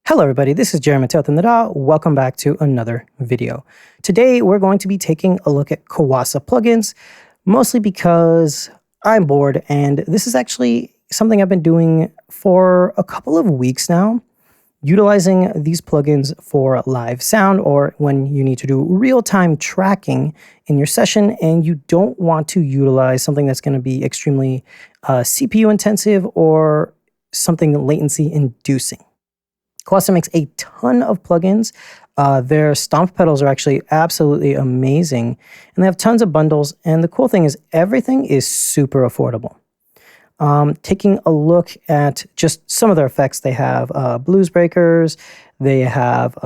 Hello everybody, this is Jeremy Tothanada. Welcome back to another video. Today we're going to be taking a look at Kuassa Plugins, mostly because I'm bored and this is actually something I've been doing for a couple of weeks now, utilizing these plugins for live sound or when you need to do real-time tracking in your session and you don't want to utilize something that's going to be extremely CPU intensive or something latency inducing. Kuassa makes a ton of plugins. Their stomp pedals are actually absolutely amazing, and they have tons of bundles. And the cool thing is everything is super affordable. Taking a look at just some of their effects, they have blues breakers, they have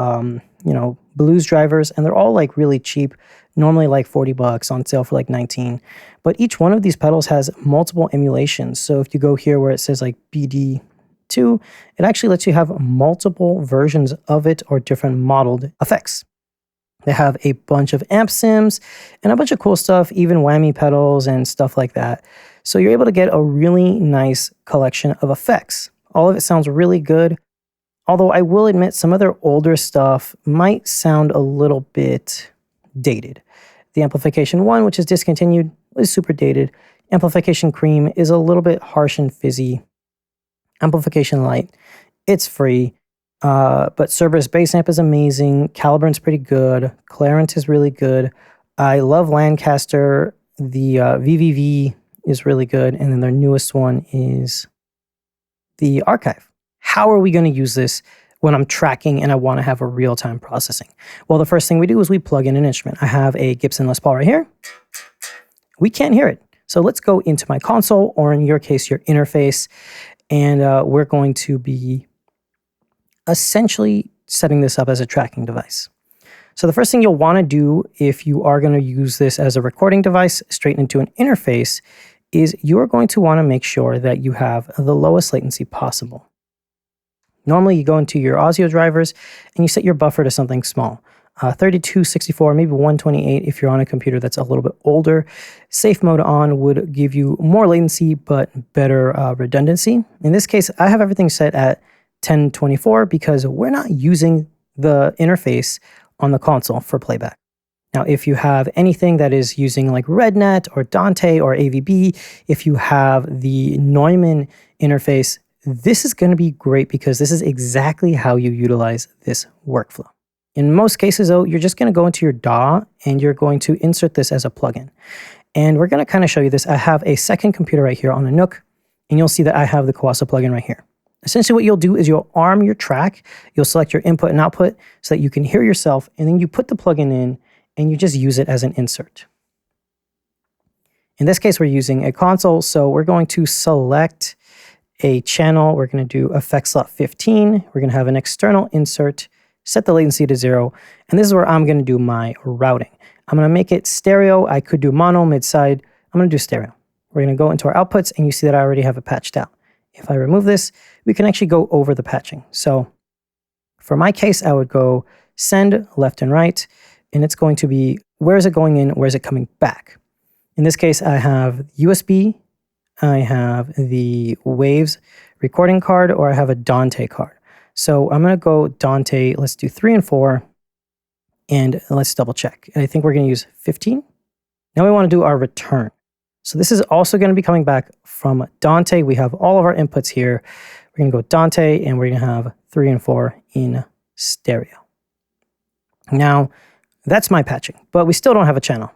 blues drivers, and they're all like really cheap. Normally like $40 on sale for like 19. But each one of these pedals has multiple emulations. So if you go here where it says like BD2, it actually lets you have multiple versions of it or different modeled effects. They have a bunch of amp sims and a bunch of cool stuff, even whammy pedals and stuff like that. So you're able to get a really nice collection of effects. All of it sounds really good, although I will admit some of their older stuff might sound a little bit dated. The Amplification 1, which is discontinued, is super dated. Amplification Cream is a little bit harsh and fizzy. Amplification Light, it's free, but Cerberus Bass Amp is amazing. Calibran's pretty good. Clarence is really good. I love Lancaster. The VVV is really good, and then their newest one is the Archive. How are we going to use this when I'm tracking and I want to have a real-time processing? Well, the first thing we do is we plug in an instrument. I have a Gibson Les Paul right here. We can't hear it, so let's go into my console, or in your case, your interface. And we're going to be essentially setting this up as a tracking device. So the first thing you'll want to do if you are going to use this as a recording device straight into an interface is you're going to want to make sure that you have the lowest latency possible. Normally you go into your audio drivers and you set your buffer to something small. 32, 64, maybe 128 if you're on a computer that's a little bit older. Safe mode on would give you more latency but better redundancy. In this case, I have everything set at 1024 because we're not using the interface on the console for playback. Now, if you have anything that is using like RedNet or Dante or AVB, if you have the Neumann interface, this is going to be great because this is exactly how you utilize this workflow. In most cases, though, you're just going to go into your DAW and you're going to insert this as a plugin. And we're going to kind of show you this. I have a second computer right here on a Nook, and you'll see that I have the Kuassa plugin right here. Essentially, what you'll do is you'll arm your track, you'll select your input and output so that you can hear yourself, and then you put the plugin in and you just use it as an insert. In this case, we're using a console, so we're going to select a channel. We're going to do effect slot 15. We're going to have an external insert, set the latency to 0, and this is where I'm going to do my routing. I'm going to make it stereo. I could do mono, mid-side. I'm going to do stereo. We're going to go into our outputs, and you see that I already have it patched out. If I remove this, we can actually go over the patching. So for my case, I would go send left and right, and it's going to be where is it going in, where is it coming back. In this case, I have USB, I have the Waves recording card, or I have a Dante card. So I'm going to go Dante, let's do 3 and 4, and let's double check. I think we're going to use 15. Now we want to do our return. So this is also going to be coming back from Dante. We have all of our inputs here. We're going to go Dante, and we're going to have 3 and 4 in stereo. Now, that's my patching, but we still don't have a channel.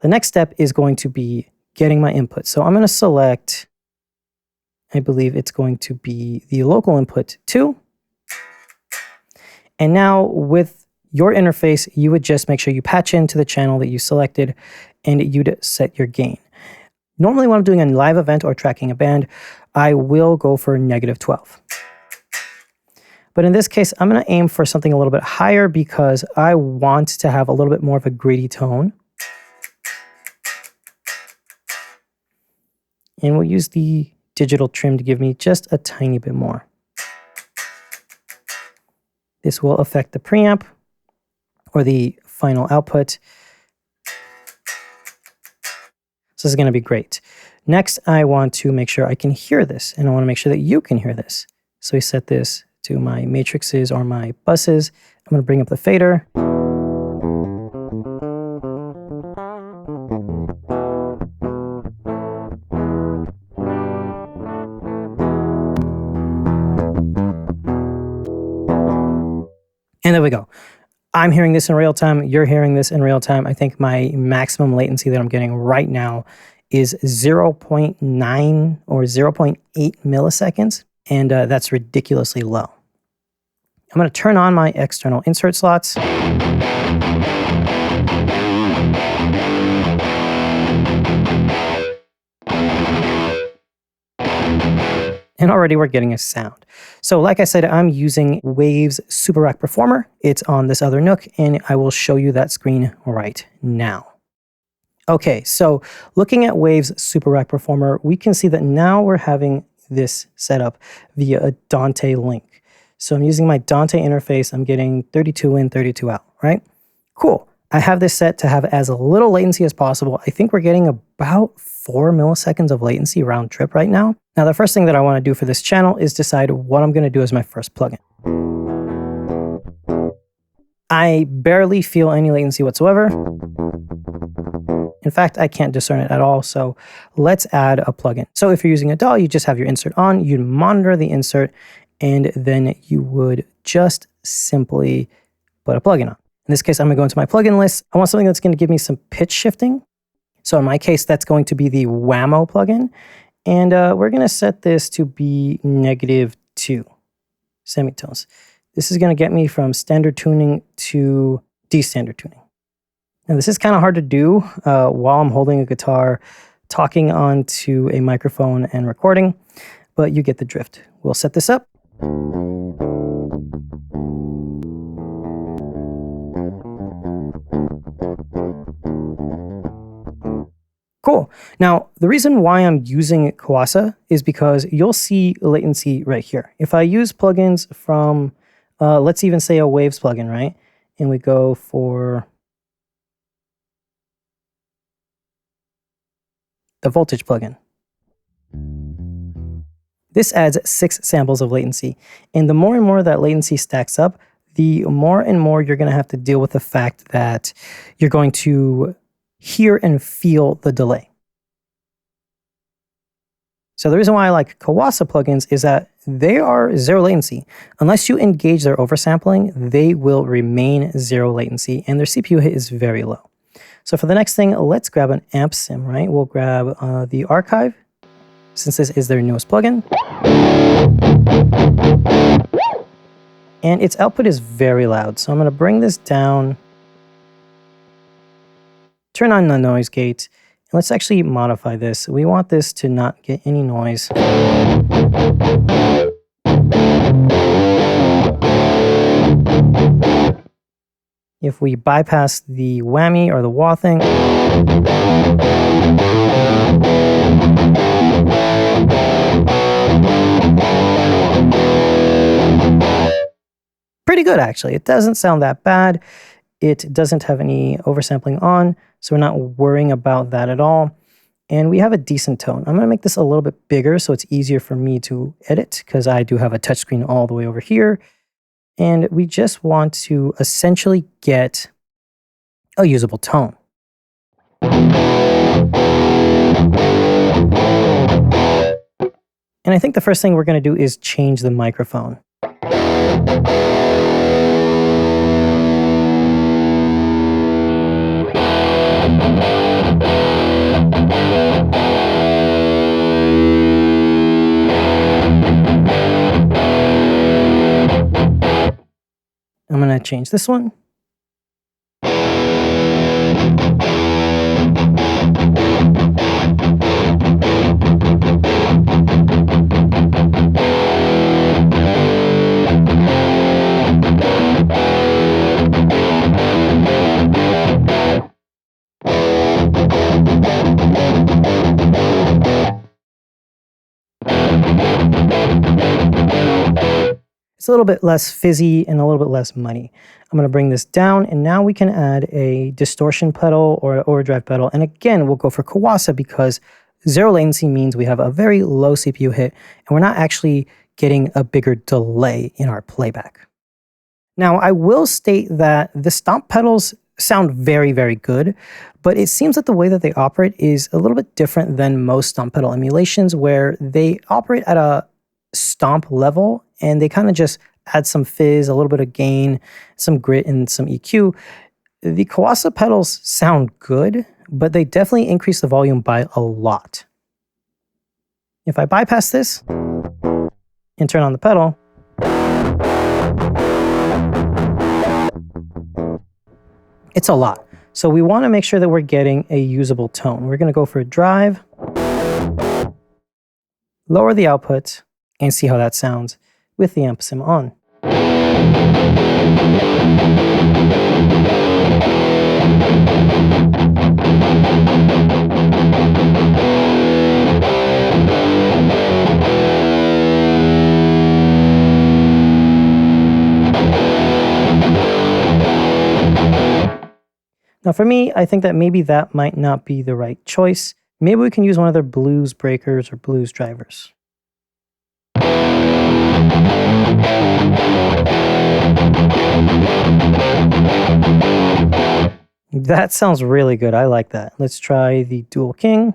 The next step is going to be getting my input. So I'm going to select, I believe it's going to be the local input 2. And now with your interface, you would just make sure you patch into the channel that you selected and you'd set your gain. Normally when I'm doing a live event or tracking a band, I will go for -12. But in this case, I'm going to aim for something a little bit higher because I want to have a little bit more of a gritty tone. And we'll use the digital trim to give me just a tiny bit more. This will affect the preamp or the final output. So this is going to be great. Next, I want to make sure I can hear this, and I want to make sure that you can hear this. So we set this to my matrices or my buses. I'm going to bring up the fader. And there we go. I'm hearing this in real time. You're hearing this in real time. I think my maximum latency that I'm getting right now is 0.9 or 0.8 milliseconds. And that's ridiculously low. I'm going to turn on my external insert slots. And already we're getting a sound. So like I said, I'm using Waves Super Rack Performer. It's on this other Nook, and I will show you that screen right now. Okay, so looking at Waves Super Rack Performer, we can see that now we're having this set up via a Dante link. So I'm using my Dante interface. I'm getting 32 in, 32 out, right? Cool. I have this set to have as little latency as possible. I think we're getting about 4 milliseconds of latency round trip right now. Now, the first thing that I want to do for this channel is decide what I'm going to do as my first plugin. I barely feel any latency whatsoever. In fact, I can't discern it at all, so let's add a plugin. So if you're using a DAW, you just have your insert on, you'd monitor the insert, and then you would just simply put a plugin on. In this case, I'm going to go into my plugin list. I want something that's going to give me some pitch shifting. So in my case, that's going to be the Whammo plugin. And we're going to set this to be -2 semitones. This is going to get me from standard tuning to D-standard tuning. Now, this is kind of hard to do while I'm holding a guitar, talking onto a microphone and recording, but you get the drift. We'll set this up. Cool. Now, the reason why I'm using Kuassa is because you'll see latency right here. If I use plugins from, let's even say a Waves plugin, right? And we go for the voltage plugin. This adds 6 samples of latency. And the more and more that latency stacks up, the more and more you're going to have to deal with the fact that you're going to hear and feel the delay. So the reason why I like Kuassa plugins is that they are 0 latency. Unless you engage their oversampling, they will remain 0 latency, and their CPU hit is very low. So for the next thing, let's grab an amp sim, right? We'll grab the archive, since this is their newest plugin. And its output is very loud, so I'm going to bring this down, turn on the noise gate, and let's actually modify this. We want this to not get any noise. If we bypass the whammy or the wah thing, pretty good actually. It doesn't sound that bad. It doesn't have any oversampling on, so we're not worrying about that at all. And we have a decent tone. I'm going to make this a little bit bigger so it's easier for me to edit, because I do have a touchscreen all the way over here. And we just want to essentially get a usable tone. And I think the first thing we're going to do is change the microphone. I'm going to change this one. It's a little bit less fizzy and a little bit less muddy. I'm going to bring this down, and now we can add a distortion pedal or an overdrive pedal. And again, we'll go for Kuassa because 0 latency means we have a very low CPU hit, and we're not actually getting a bigger delay in our playback. Now, I will state that the stomp pedals sound very, very good, but it seems that the way that they operate is a little bit different than most stomp pedal emulations, where they operate at a stomp level and they kind of just add some fizz, a little bit of gain, some grit, and some EQ. The Kuassa pedals sound good, but they definitely increase the volume by a lot. If I bypass this and turn on the pedal, it's a lot. So we want to make sure that we're getting a usable tone. We're going to go for a drive, lower the output, and see how that sounds with the amp sim on. Now for me, I think that maybe that might not be the right choice. Maybe we can use one of their blues breakers or blues drivers. That sounds really good. I like that. Let's try the Dual King.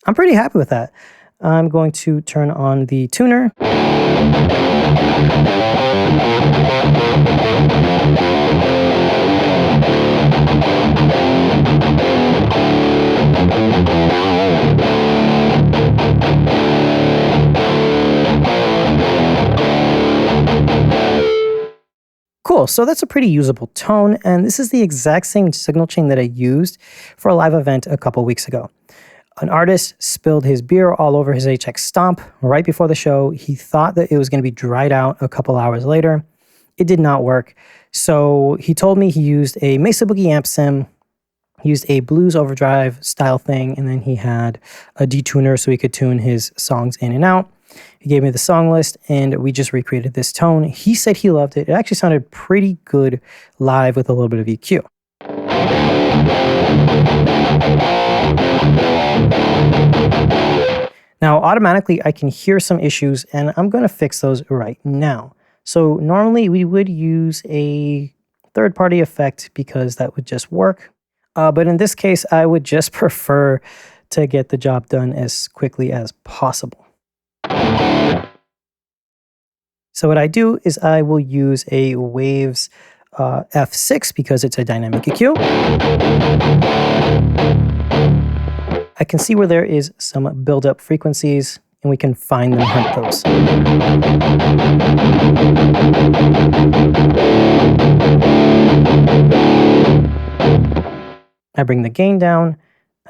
I'm pretty happy with that. I'm going to turn on the tuner. Cool, so that's a pretty usable tone, and this is the exact same signal chain that I used for a live event a couple weeks ago. An artist spilled his beer all over his HX Stomp right before the show. He thought that it was going to be dried out a couple hours later. It did not work. So he told me he used a Mesa Boogie amp sim, used a blues overdrive style thing, and then he had a detuner so he could tune his songs in and out. He gave me the song list and we just recreated this tone. He said he loved it. It actually sounded pretty good live with a little bit of EQ. Now, automatically, I can hear some issues, and I'm going to fix those right now. So normally, we would use a third-party effect because that would just work. But in this case, I would just prefer to get the job done as quickly as possible. So what I do is I will use a Waves F6 because it's a dynamic EQ. I can see where there is some build-up frequencies, and we can find them and hunt those. I bring the gain down,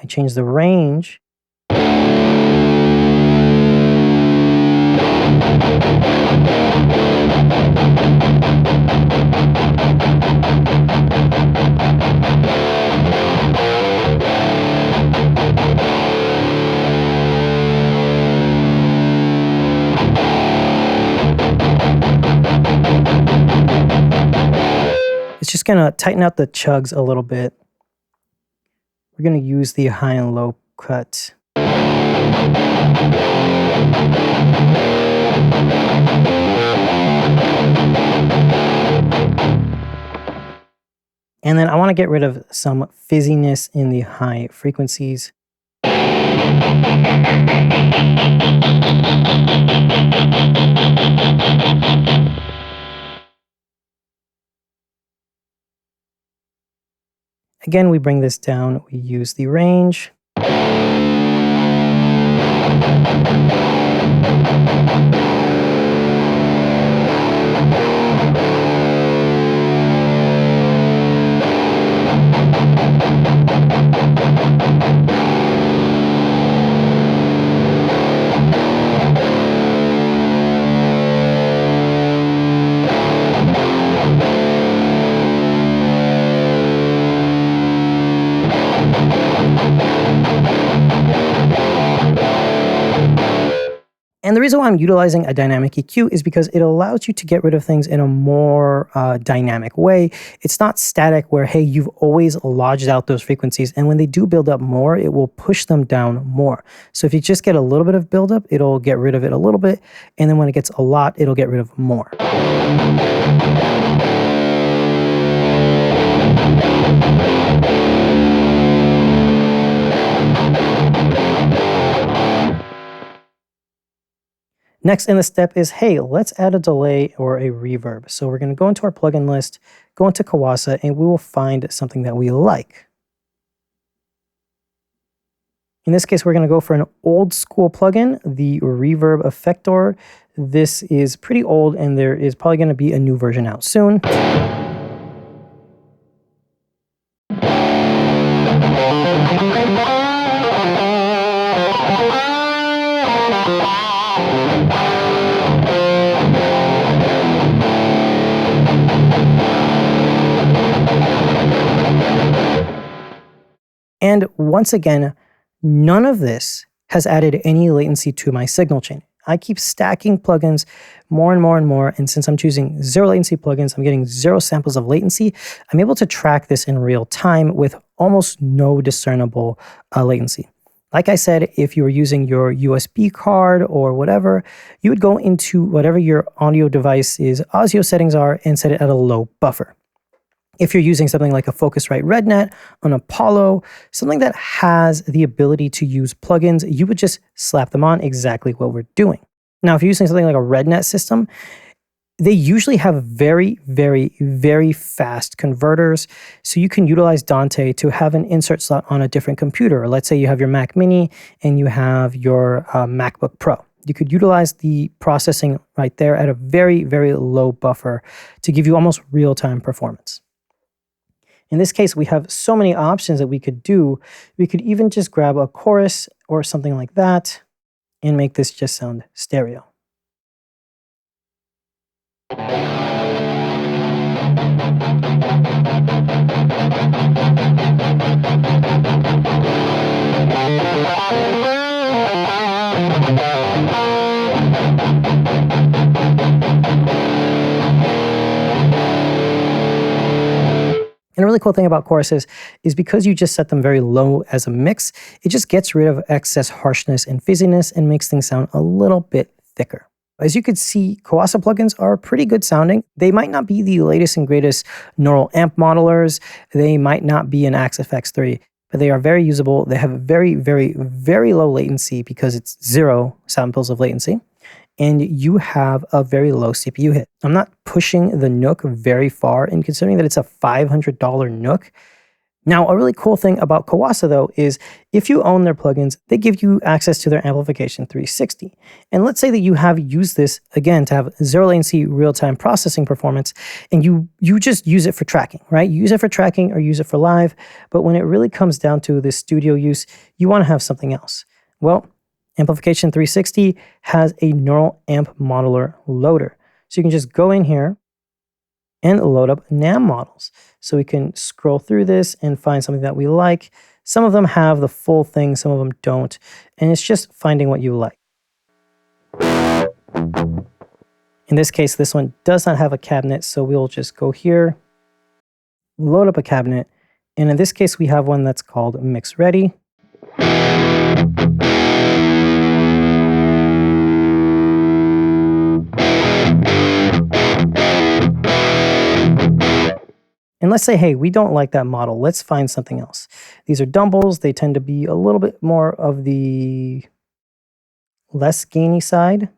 I change the range. It's just going to tighten out the chugs a little bit. We're going to use the high and low cut. And then I want to get rid of some fizziness in the high frequencies. Again, we bring this down, we use the range. And the reason why I'm utilizing a dynamic EQ is because it allows you to get rid of things in a more dynamic way. It's not static where, hey, you've always lodged out those frequencies, and when they do build up more, it will push them down more. So if you just get a little bit of buildup, it'll get rid of it a little bit, and then when it gets a lot, it'll get rid of more. Next in the step is, hey, let's add a delay or a reverb. So we're going to go into our plugin list, go into Kuassa, and we will find something that we like. In this case, we're going to go for an old school plugin, the Reverb Effector. This is pretty old, and there is probably going to be a new version out soon. And once again, none of this has added any latency to my signal chain. I keep stacking plugins more and more and more, and since I'm choosing zero latency plugins, I'm getting 0 samples of latency. I'm able to track this in real time with almost no discernible latency. Like I said, if you were using your USB card or whatever, you would go into whatever your audio device's ASIO settings are and set it at a low buffer. If you're using something like a Focusrite RedNet, an Apollo, something that has the ability to use plugins, you would just slap them on exactly what we're doing. Now, if you're using something like a RedNet system, they usually have very, very, very fast converters. So you can utilize Dante to have an insert slot on a different computer. Or let's say you have your Mac Mini and you have your MacBook Pro. You could utilize the processing right there at a very, very low buffer to give you almost real-time performance. In this case, we have so many options that we could do. We could even just grab a chorus or something like that and make this just sound stereo. And a really cool thing about choruses is because you just set them very low as a mix, it just gets rid of excess harshness and fizziness and makes things sound a little bit thicker. As you can see, Kuassa plugins are pretty good sounding. They might not be the latest and greatest neural amp modelers. They might not be an Axe FX3, but they are very usable. They have very, very, very low latency because it's 0 samples of latency. And you have a very low CPU hit. I'm not pushing the Nook very far, and considering that it's a $500 Nook. Now, a really cool thing about Kuassa, though, is if you own their plugins, they give you access to their Amplification 360. And let's say that you have used this, again, to have 0 latency real-time processing performance, and you just use it for tracking, right? You use it for tracking or use it for live, but when it really comes down to this studio use, you want to have something else. Well, Amplification 360 has a neural amp modeler loader. So you can just go in here and load up NAM models. So we can scroll through this and find something that we like. Some of them have the full thing, some of them don't. And it's just finding what you like. In this case, this one does not have a cabinet, so we'll just go here, load up a cabinet. And in this case, we have one that's called Mix Ready. And let's say, hey, we don't like that model. Let's find something else. These are dumbbells. They tend to be a little bit more of the less gainy side.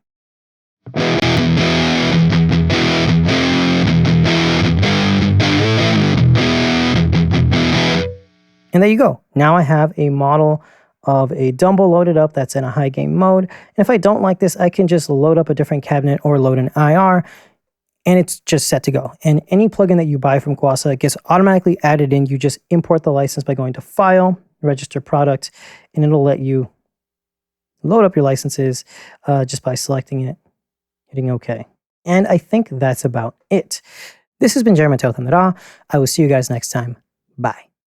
And there you go. Now I have a model of a dumbbell loaded up that's in a high gain mode. And if I don't like this, I can just load up a different cabinet or load an IR, and it's just set to go. And any plugin that you buy from Kuassa gets automatically added in. You just import the license by going to File, Register Product, and it'll let you load up your licenses just by selecting it, hitting OK. And I think that's about it. This has been Jeremy Tothamara. I will see you guys next time. Bye.